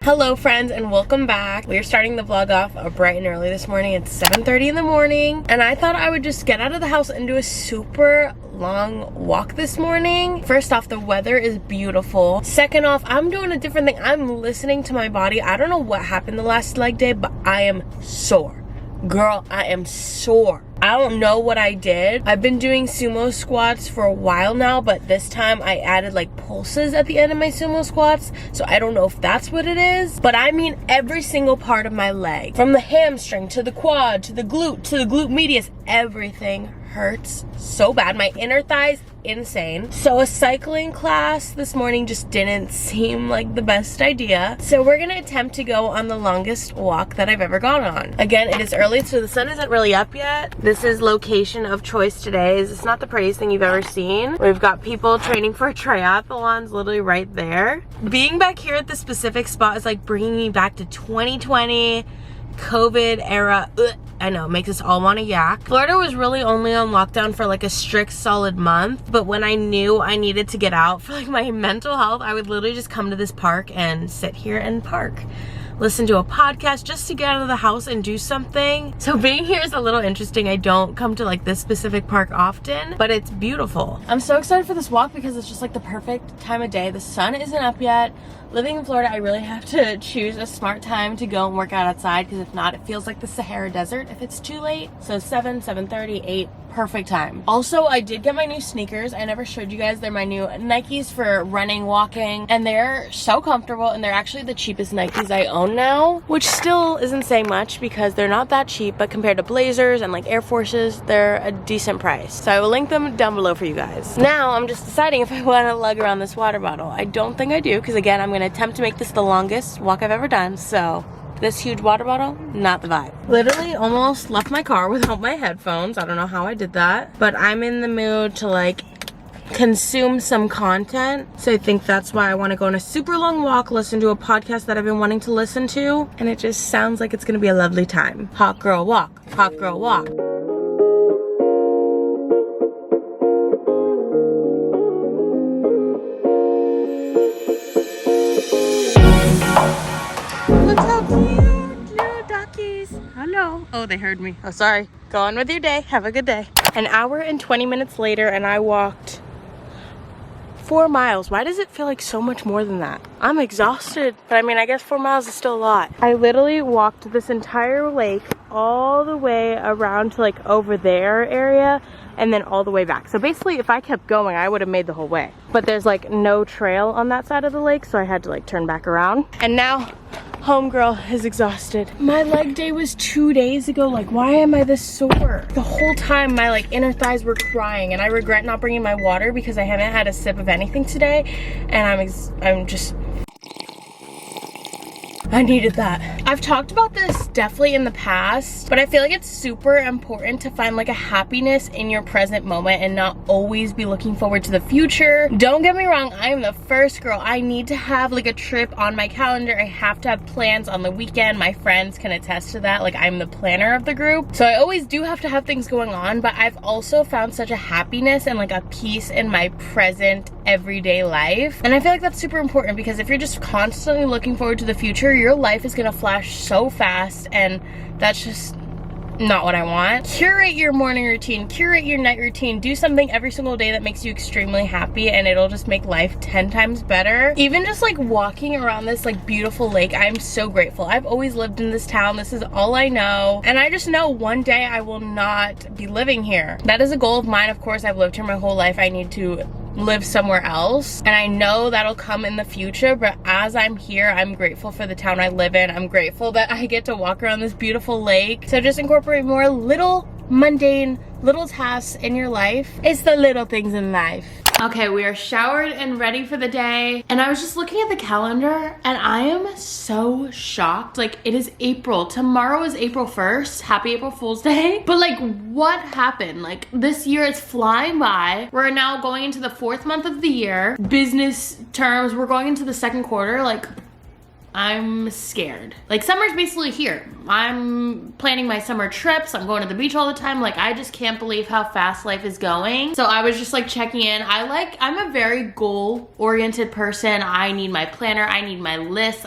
Hello friends and welcome back. We are starting the vlog off bright and early this morning. It's 7:30 in the morning and I thought I would just get out of the house and do a super long walk this morning. First off, the weather is beautiful. Second off, I'm doing a different thing. I'm listening to my body. I don't know what happened the last leg day, but I am sore. Girl, I am sore. I don't know what I did. I've been doing sumo squats for a while now, but this time I added like pulses at the end of my sumo squats. So I don't know if that's what it is, but I mean every single part of my leg, from the hamstring to the quad to the glute medius, everything hurts so bad. My inner thighs, insane. So a cycling class this morning just didn't seem like the best idea. So we're gonna attempt to go on the longest walk that I've ever gone on. Again, it is early, so the sun isn't really up yet. This is location of choice today. It's not the prettiest thing you've ever seen. We've got people training for triathlons literally right there. Being back here at the specific spot is like bringing me back to 2020, COVID era. Ugh. I know, it makes us all want to yak. Florida was really only on lockdown for like a strict solid month, but when I knew I needed to get out for like my mental health, I would literally just come to this park and sit here and park. Listen to a podcast just to get out of the house and do something. So being here is a little interesting. I don't come to like this specific park often, but it's beautiful. I'm so excited for this walk because it's just like the perfect time of day. The sun isn't up yet. Living in Florida, I really have to choose a smart time to go and work out outside because if not, it feels like the Sahara Desert if it's too late. So 7:30, 8, perfect time. Also, I did get my new sneakers. I never showed you guys. They're my new Nikes for running, walking, and they're so comfortable, and they're actually the cheapest Nikes I own now, which still isn't saying much because they're not that cheap, but compared to Blazers and like Air Forces, they're a decent price. So I will link them down below for you guys. Now I'm just deciding if I want to lug around this water bottle. I don't think I do because again, I'm going to attempt to make this the longest walk I've ever done. So this huge water bottle, not the vibe. Literally almost left my car without my headphones. I don't know how I did that, but I'm in the mood to like consume some content. So I think that's why I want to go on a super long walk, listen to a podcast that I've been wanting to listen to, and it just sounds like it's gonna be a lovely time. Hot girl walk, hot girl walk. Look how cute, little duckies. Hello. Oh, they heard me. Oh, sorry. Go on with your day. Have a good day. An hour and 20 minutes later, and I walked 4 miles. Why does it feel like so much more than that? I'm exhausted, but I mean, I guess 4 miles is still a lot. I literally walked this entire lake all the way around to like over there area and then all the way back. So basically, if I kept going, I would have made the whole way. But there's like no trail on that side of the lake, so I had to like turn back around. And now, homegirl is exhausted. My leg day was 2 days ago. Like, why am I this sore? The whole time my like inner thighs were crying, and I regret not bringing my water because I haven't had a sip of anything today, and I'm just, I needed that. I've talked about this definitely in the past, but I feel like it's super important to find like a happiness in your present moment and not always be looking forward to the future. Don't get me wrong, I am the first girl. I need to have like a trip on my calendar. I have to have plans on the weekend. My friends can attest to that. Like, I'm the planner of the group. So I always do have to have things going on, but I've also found such a happiness and like a peace in my present everyday life. And I feel like that's super important because if you're just constantly looking forward to the future, your life is gonna flash so fast, and that's just not what I want. Curate your morning routine, curate your night routine, do something every single day that makes you extremely happy, and it'll just make life 10 times better. Even just like walking around this like beautiful lake, I'm so grateful. I've always lived in this town. This is all I know, and I just know one day I will not be living here. That is a goal of mine. Of course, I've lived here my whole life. I need to live somewhere else, and I know that'll come in the future, but as I'm here, I'm grateful for the town I live in. I'm grateful that I get to walk around this beautiful lake. So just incorporate more little mundane little tasks in your life. It's the little things in life. Okay, we are showered and ready for the day, and I was just looking at the calendar and I am so shocked. Like, it is April. Tomorrow is April 1st. Happy April Fool's Day. But like, what happened? Like, this year is flying by. We're now going into the 4th month of the year. Business terms, we're going into the 2nd quarter. Like, I'm scared. Like, summer's basically here. I'm planning my summer trips. I'm going to the beach all the time. Like, I just can't believe how fast life is going. So I was just like checking in. I'm a very goal-oriented person. I need my planner. I need my list.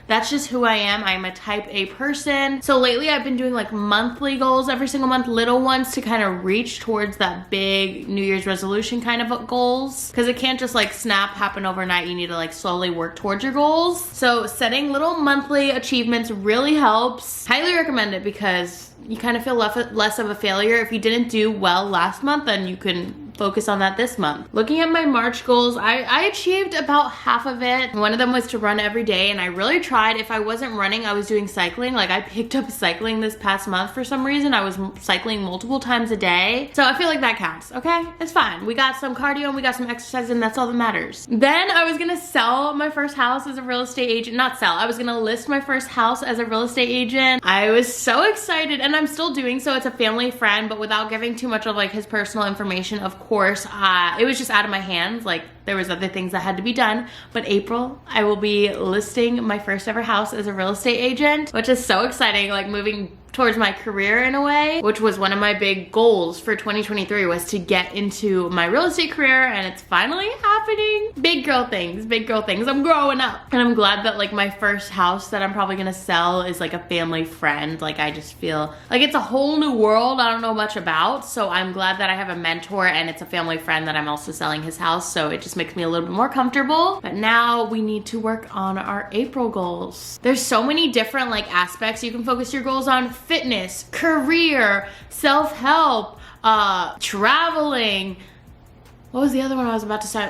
That's just who I am. I'm a type A person. So lately I've been doing like monthly goals every single month, little ones to kind of reach towards that big New Year's resolution kind of goals. Cause it can't just like happen overnight. You need to like slowly work towards your goals. So setting little monthly achievements really helps. Highly recommend it because you kind of feel less of a failure. If you didn't do well last month, then you can focus on that this month. Looking at my March goals, I achieved about half of it. One of them was to run every day, and I really tried. If I wasn't running, I was doing cycling. Like, I picked up cycling this past month for some reason. I was cycling multiple times a day. So I feel like that counts, okay? It's fine. We got some cardio and we got some exercise, and that's all that matters. Then I was gonna sell my first house as a real estate agent. Not sell, I was gonna list my first house as a real estate agent. I was so excited, and I'm still doing so. It's a family friend, but without giving too much of like his personal information, of course. It was just out of my hands. Like, there was other things that had to be done. But April, I will be listing my first ever house as a real estate agent, which is so exciting. Like, moving towards my career in a way, which was one of my big goals for 2023, was to get into my real estate career, and it's finally happening. Big girl things, big girl things. I'm growing up. And I'm glad that like my first house that I'm probably gonna sell is like a family friend. Like, I just feel like it's a whole new world I don't know much about. So I'm glad that I have a mentor and it's a family friend that I'm also selling his house. So it just makes me a little bit more comfortable. But now we need to work on our April goals. There's so many different like aspects you can focus your goals on. Fitness, career, self-help, traveling. What was the other one I was about to say?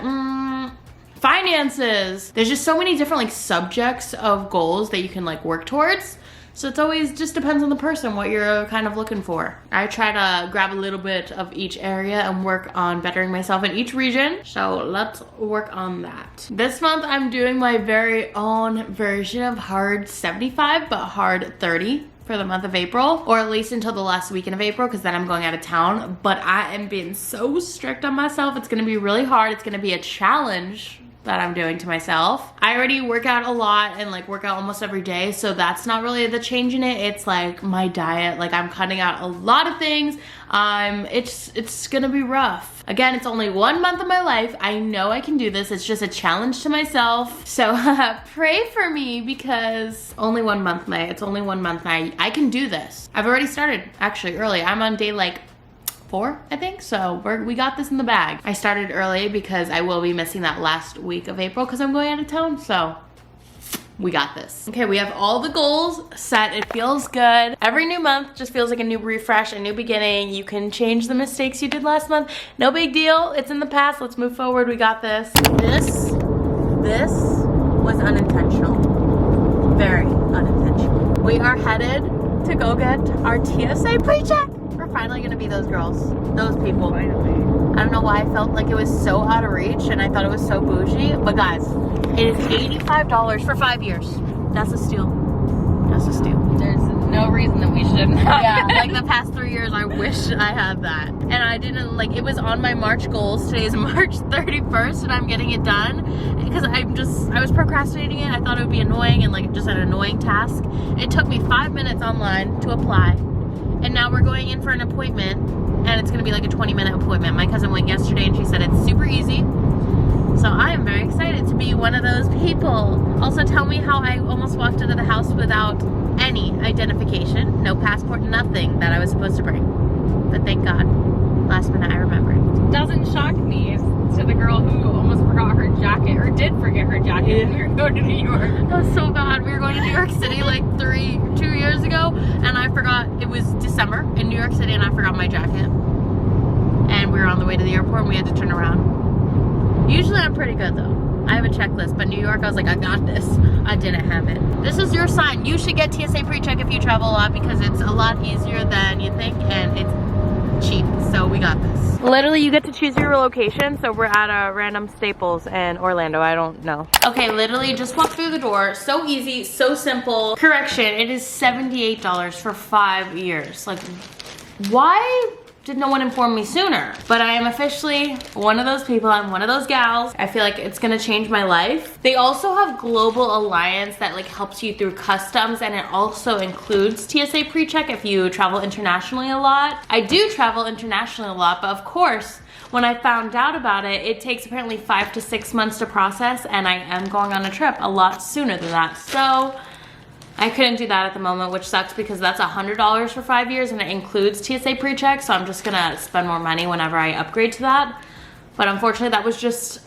Finances. There's just so many different like subjects of goals that you can like work towards. So it's always just depends on the person, what you're kind of looking for. I try to grab a little bit of each area and work on bettering myself in each region. So let's work on that. This month I'm doing my very own version of hard 75, but hard 30. For the month of April, or at least until the last weekend of April, because then I'm going out of town. But I am being so strict on myself. It's gonna be really hard. It's gonna be a challenge that I'm doing to myself. I already work out a lot and like work out almost every day, so that's not really the change in it. It's like my diet. Like, I'm cutting out a lot of things. It's gonna be rough. Again, it's only 1 month of my life. I know I can do this. It's just a challenge to myself. So pray for me, because only 1 month, it's only 1 month. I can do this. I've already started actually early. I'm on day like 4, I think. So we got this in the bag. I started early because I will be missing that last week of April because I'm going out of town. So we got this. Okay, we have all the goals set. It feels good. Every new month just feels like a new refresh, a new beginning. You can change the mistakes you did last month. No big deal. It's in the past. Let's move forward. We got this. This was unintentional. Very unintentional. We are headed to go get our TSA pre-check. We're finally gonna be those girls, those people. Finally. I don't know why I felt like it was so out of reach and I thought it was so bougie, but guys, it is $85 for 5 years. That's a steal. That's a steal. There's no reason that we shouldn't have. Yeah, like the past 3 years, I wish I had that. And I didn't, like, it was on my March goals. Today is March 31st and I'm getting it done because I was procrastinating it. I thought it would be annoying and like just an annoying task. It took me 5 minutes online to apply. And now we're going in for an appointment, and it's gonna be like a 20-minute appointment. My cousin went yesterday and she said it's super easy. So I am very excited to be one of those people. Also, tell me how I almost walked into the house without any identification, no passport, nothing that I was supposed to bring. But thank God, last minute I remembered. Doesn't shock me. To the girl who almost forgot her jacket, or did forget her jacket when we were going to New York. That was so bad. We were going to New York City like 2 years ago, and I forgot, it was December in New York City, and I forgot my jacket. And we were on the way to the airport, and we had to turn around. Usually I'm pretty good though. I have a checklist, but New York, I was like, I got this. I didn't have it. This is your sign. You should get TSA pre-check if you travel a lot, because it's a lot easier than you think, and it's cheap. So we got this. Literally, you get to choose your location. So we're at a random Staples in Orlando. I don't know. Okay, literally just walk through the door. So easy, so simple. Correction, it is $78 for 5 years. Like, why did no one inform me sooner? But I am officially one of those people. I'm one of those gals. I feel like it's gonna change my life. They also have Global Alliance that like helps you through customs, and it also includes TSA pre-check if you travel internationally a lot. I do travel internationally a lot, but of course, when I found out about it, it takes apparently 5 to 6 months to process, and I am going on a trip a lot sooner than that. So I couldn't do that at the moment, which sucks because that's $100 for 5 years and it includes TSA pre-check, so I'm just gonna spend more money whenever I upgrade to that. But unfortunately, that was just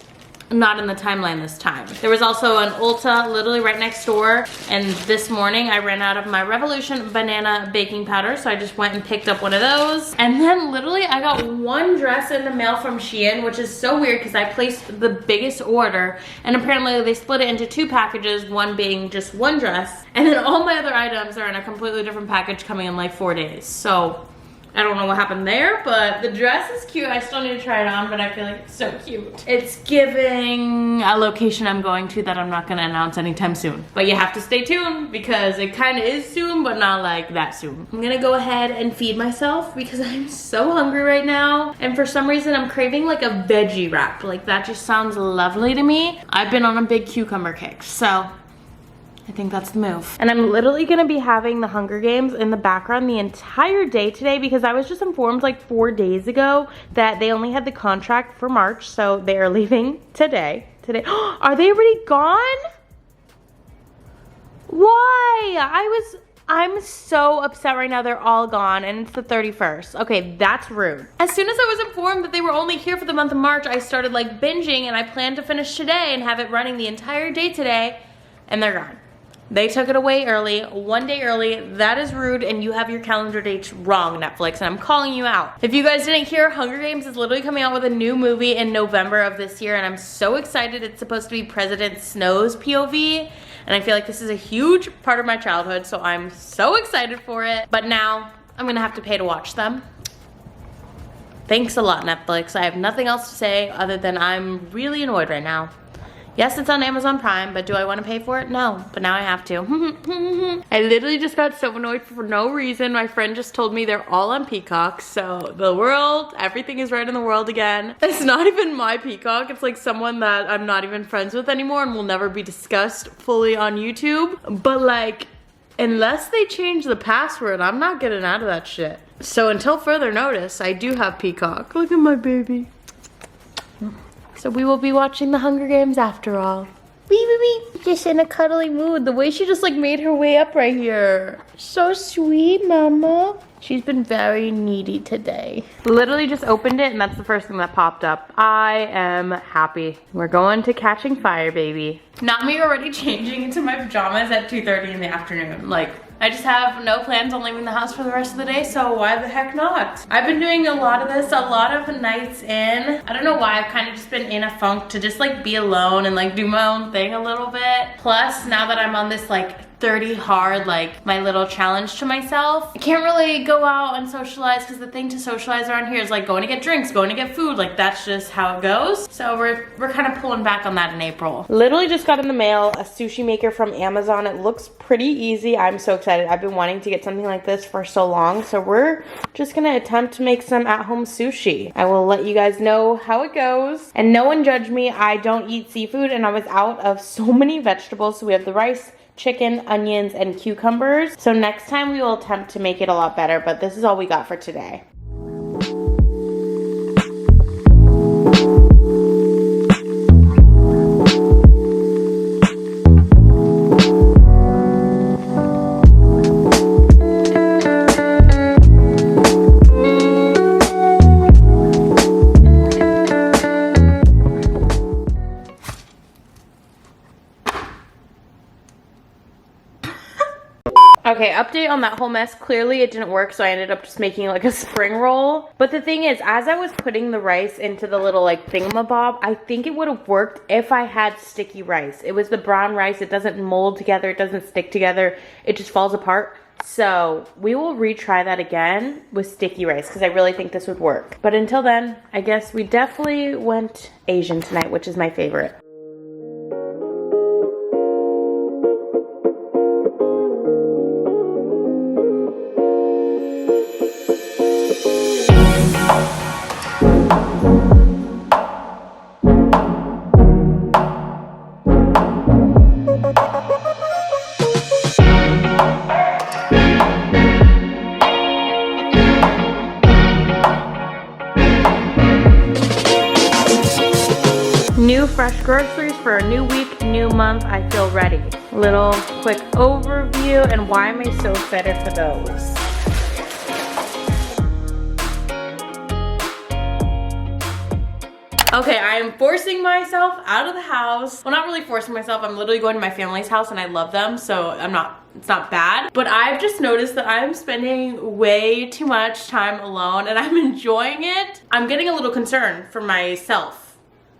not in the timeline this time. There was also an Ulta literally right next door, and this morning I ran out of my Revolution banana baking powder, so I just went and picked up one of those. And then literally I got one dress in the mail from Shein, which is so weird because I placed the biggest order, and apparently they split it into 2 packages, one being just one dress, and then all my other items are in a completely different package coming in like 4 days. So I don't know what happened there, but the dress is cute. I still need to try it on, but I feel like it's so cute. It's giving a location I'm going to that I'm not gonna announce anytime soon. But you have to stay tuned because it kind of is soon, but not like that soon. I'm gonna go ahead and feed myself because I'm so hungry right now. And for some reason, I'm craving like a veggie wrap. Like that just sounds lovely to me. I've been on a big cucumber kick, so I think that's the move. And I'm literally gonna be having the Hunger Games in the background the entire day today because I was just informed like 4 days ago that they only had the contract for March, so they are leaving today. Are they already gone? Why? I'm so upset right now. They're all gone and it's the 31st. Okay, that's rude. As soon as I was informed that they were only here for the month of March, I started like binging and I planned to finish today and have it running the entire day today, and they're gone. They took it away early, 1 day early. That is rude, and you have your calendar dates wrong, Netflix, and I'm calling you out. If you guys didn't hear, Hunger Games is literally coming out with a new movie in November of this year, and I'm so excited. It's supposed to be President Snow's POV, and I feel like this is a huge part of my childhood, so I'm so excited for it. But now, I'm gonna have to pay to watch them. Thanks a lot, Netflix. I have nothing else to say other than I'm really annoyed right now. Yes, it's on Amazon Prime, but do I want to pay for it? No, but now I have to. I literally just got so annoyed for no reason. My friend just told me they're all on Peacock, so the world, everything is right in the world again. It's not even my Peacock. It's like someone that I'm not even friends with anymore and will never be discussed fully on YouTube. But like, unless they change the password, I'm not getting out of that shit. So until further notice, I do have Peacock. Look at my baby. So we will be watching the Hunger Games after all. Wee. Just in a cuddly mood. The way she just like made her way up right here. So sweet, mama. She's been very needy today. Literally just opened it and that's the first thing that popped up. I am happy. We're going to Catching Fire, baby. Not me already changing into my pajamas at 2:30 in the afternoon. Like, I just have no plans on leaving the house for the rest of the day, so why the heck not? I've been doing a lot of this, a lot of nights in. I don't know why, I've kind of just been in a funk to just like be alone and like do my own thing a little bit. Plus, now that I'm on this like 30 hard, like my little challenge to myself, I can't really go out and socialize because the thing to socialize around here is like going to get drinks, going to get food, like that's just how it goes. So we're kind of pulling back on that in April. Literally just got in the mail a sushi maker from Amazon. It looks pretty easy. I'm so excited. I've been wanting to get something like this for so long. So we're just gonna attempt to make some at-home sushi. I will let you guys know how it goes. And no one judge me. I don't eat seafood and I was out of so many vegetables. So we have the rice, chicken, onions, and cucumbers. So next time we will attempt to make it a lot better, but this is all we got for today. Okay, update on that whole mess. Clearly it didn't work, so I ended up just making like a spring roll. But the thing is, as I was putting the rice into the little like thingamabob, I think it would have worked if I had sticky rice. It was the brown rice. It doesn't mold together. It doesn't stick together. It just falls apart. So we will retry that again with sticky rice because I really think this would work. But until then, I guess we definitely went Asian tonight, which is my favorite. fresh groceries for a new week, new month. I feel ready. Little quick overview, and why am I so excited for those? Okay, I am forcing myself out of the house. Well, not really forcing myself. I'm literally going to my family's house and I love them, so it's not bad. But I've just noticed that I'm spending way too much time alone and I'm enjoying it. I'm getting a little concerned for myself.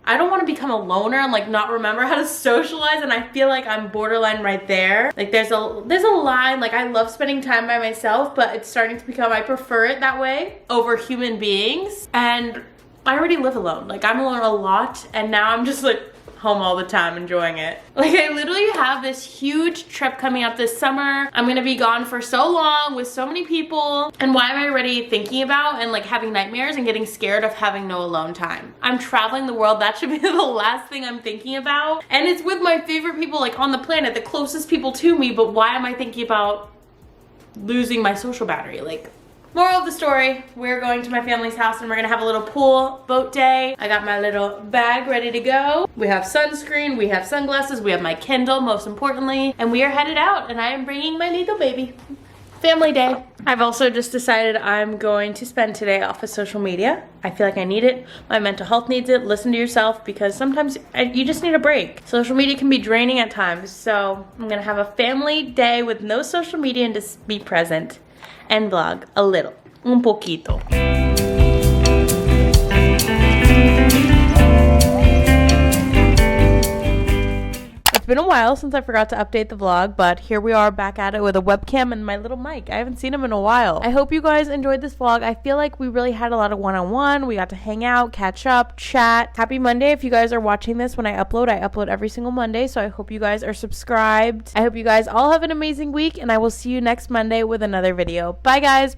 I don't want to become a loner and like not remember how to socialize, and I feel like I'm borderline right there. Like there's a line, like I love spending time by myself, but it's starting to become, I prefer it that way over human beings. And I already live alone. Like I'm alone a lot, and now I'm just like home all the time enjoying it. Like I literally have this huge trip coming up this summer. I'm gonna be gone for so long with so many people, and why am I already thinking about and like having nightmares and getting scared of having no alone time? I'm traveling the world. That should be the last thing I'm thinking about, and it's with my favorite people like on the planet, the closest people to me, but why am I thinking about losing my social battery? Like, moral of the story, we're going to my family's house and we're gonna have a little pool boat day. I got my little bag ready to go. We have sunscreen, we have sunglasses, we have my Kindle most importantly, and we are headed out, and I am bringing my little baby. Family day. I've also just decided I'm going to spend today off of social media. I feel like I need it. My mental health needs it. Listen to yourself, because sometimes you just need a break. Social media can be draining at times, so I'm gonna have a family day with no social media and just be present and vlog a little, un poquito. It's been a while since I forgot to update the vlog, but here we are back at it with a webcam and my little mic. I haven't seen him in a while. I hope you guys enjoyed this vlog. I feel like we really had a lot of one-on-one. We got to hang out, catch up, chat. Happy Monday. If you guys are watching this when I upload every single Monday, so I hope you guys are subscribed. I hope you guys all have an amazing week, and I will see you next Monday with another video. Bye, guys.